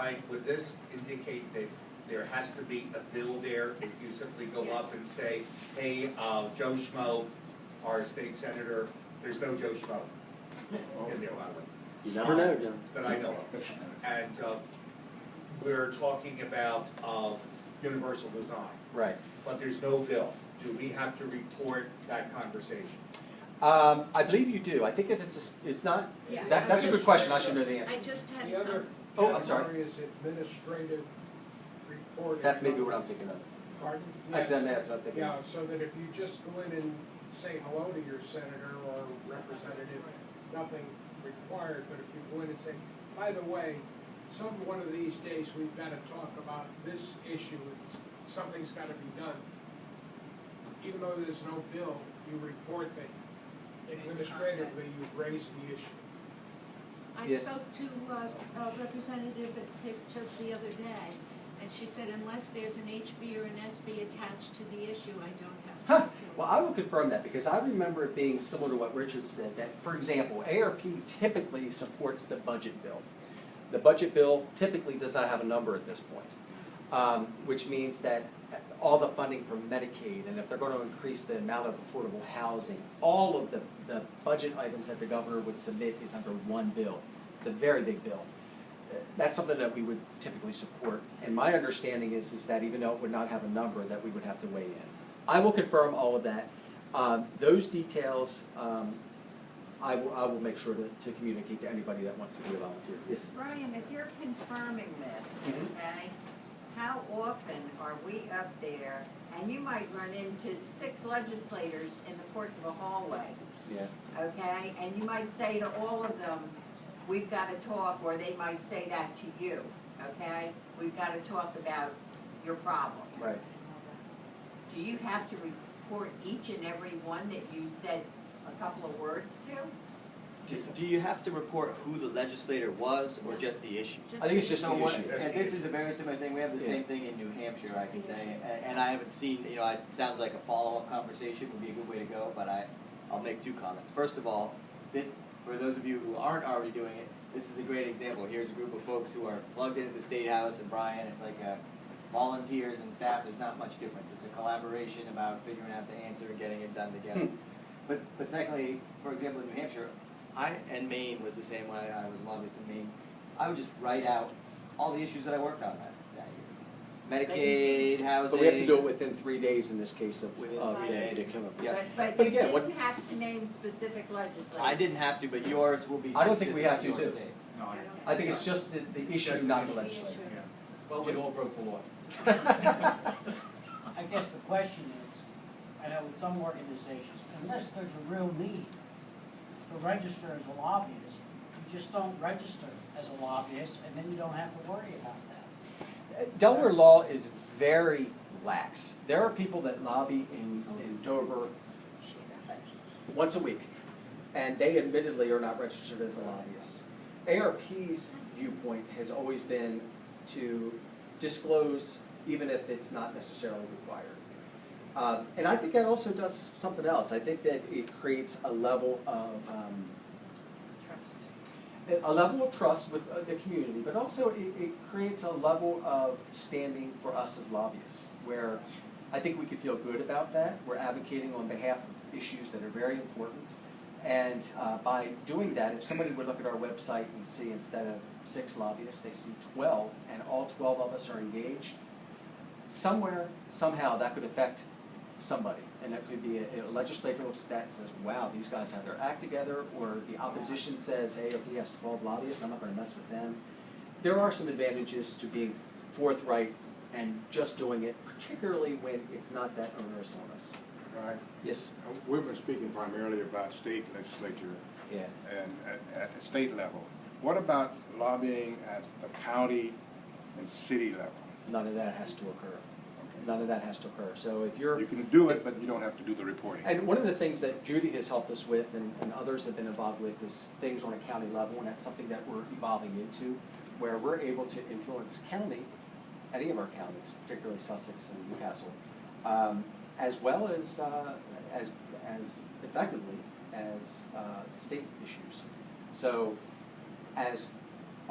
Brian, would this indicate that there has to be a bill there if you simply go up and say, hey, Joe Schmo, our state senator, there's no Joe Schmo in there, by the way. You never know, Jim. That I know of. And we're talking about universal design. Right. But there's no bill. Do we have to report that conversation? I believe you do. I think if it's not, Yeah, that's a good question. I should know the answer. I just had. The other Oh, I'm sorry. category is administrative reporting. That's maybe what I'm thinking of. Pardon? I've done Yes. that, so I'm thinking. Yeah, so that if you just go in and say hello to your senator or representative, nothing required, but if you go in and say, by the way, one of these days we've got to talk about this issue, something's got to be done. Even though there's no bill, you report that administratively you've raised the issue. I Yes. spoke to a representative at PIC just the other day, and she said unless there's an HB or an SB attached to the issue, I don't have to. Huh. Well, I will confirm that because I remember it being similar to what Richard said, that, for example, AARP typically supports the budget bill. The budget bill typically does not have a number at this point, which means that all the funding from Medicaid, and if they're going to increase the amount of affordable housing, all of the budget items that the governor would submit is under one bill. It's a very big bill. That's something that we would typically support. And my understanding is that even though it would not have a number, that we would have to weigh in. I will confirm all of that. Those details, I will make sure to communicate to anybody that wants to be a volunteer. Yes? Brian, if you're confirming this, Mhm. okay, how often are we up there, and you might run into 6 legislators in the course of a hallway, Yeah. okay? And you might say to all of them, we've got to talk, or they might say that to you, okay? We've got to talk about your problems. Right. Do you have to report each and every one that you said a couple of words to? Do you have to report who the legislator was, or just the issue? I think it's just the issue. And this is a very similar thing. We have the same thing in New Hampshire, I can say. And I haven't seen, it sounds like a follow-up conversation would be a good way to go, but I'll make 2 comments. First of all, this, for those of you who aren't already doing it, this is a great example. Here's a group of folks who are plugged into the State House, and Brian, it's like volunteers and staff, there's not much difference. It's a collaboration about figuring out the answer and getting it done together. But secondly, for example, in New Hampshire, and Maine was the same way. I was a lobbyist in Maine. I would just write out all the issues that I worked on that year. Medicaid, housing. But we have to do it within 3 days in this case of Within the 3 days. day to come up. Yeah. But But you again, didn't have to name specific legislators. I didn't have to, but yours will be I don't think we have specific to, your too. state. No, I think it's just the issue, not the legislature. Yeah. Well, we all broke the law. I guess the question is, I know with some organizations, unless there's a real need to register as a lobbyist, you just don't register as a lobbyist, and then you don't have to worry about that. Delaware law is very lax. There are people that lobby in Dover once a week, and they admittedly are not registered as a lobbyist. AARP's viewpoint has always been to disclose even if it's not necessarily required. And I think that also does something else. I think that it creates a level of trust with the community, but also it creates a level of standing for us as lobbyists, where I think we could feel good about that. We're advocating on behalf of issues that are very important. And by doing that, if somebody would look at our website and see instead of 6 lobbyists, they see 12, and all 12 of us are engaged, somewhere, somehow, that could affect somebody. And that could be a legislator looks at that and says, wow, these guys have their act together, or the opposition says, hey, if he has 12 lobbyists, I'm not going to mess with them. There are some advantages to being forthright and just doing it, particularly when it's not that onerous on us. Right. Yes? We've been speaking primarily about state legislature Yeah. and at the state level. What about lobbying at the county and city level? None of that has to occur. None of that has to occur. So if you're... You can do it, but you don't have to do the reporting. And one of the things that Judy has helped us with, and others have been involved with, is things on a county level, and that's something that we're evolving into, where we're able to influence county, any of our counties, particularly Sussex and Newcastle, as well as effectively as state issues. So as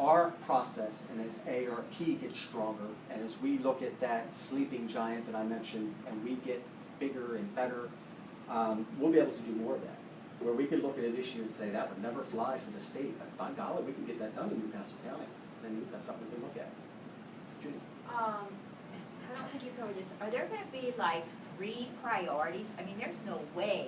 our process and as AARP gets stronger, and as we look at that sleeping giant that I mentioned, and we get bigger and better, we'll be able to do more of that. Where we could look at an issue and say, that would never fly for the state, but by golly, we can get that done in Newcastle County, then that's something we can look at. Judy? I don't think you covered this. Are there gonna be like 3 priorities? I mean, there's no way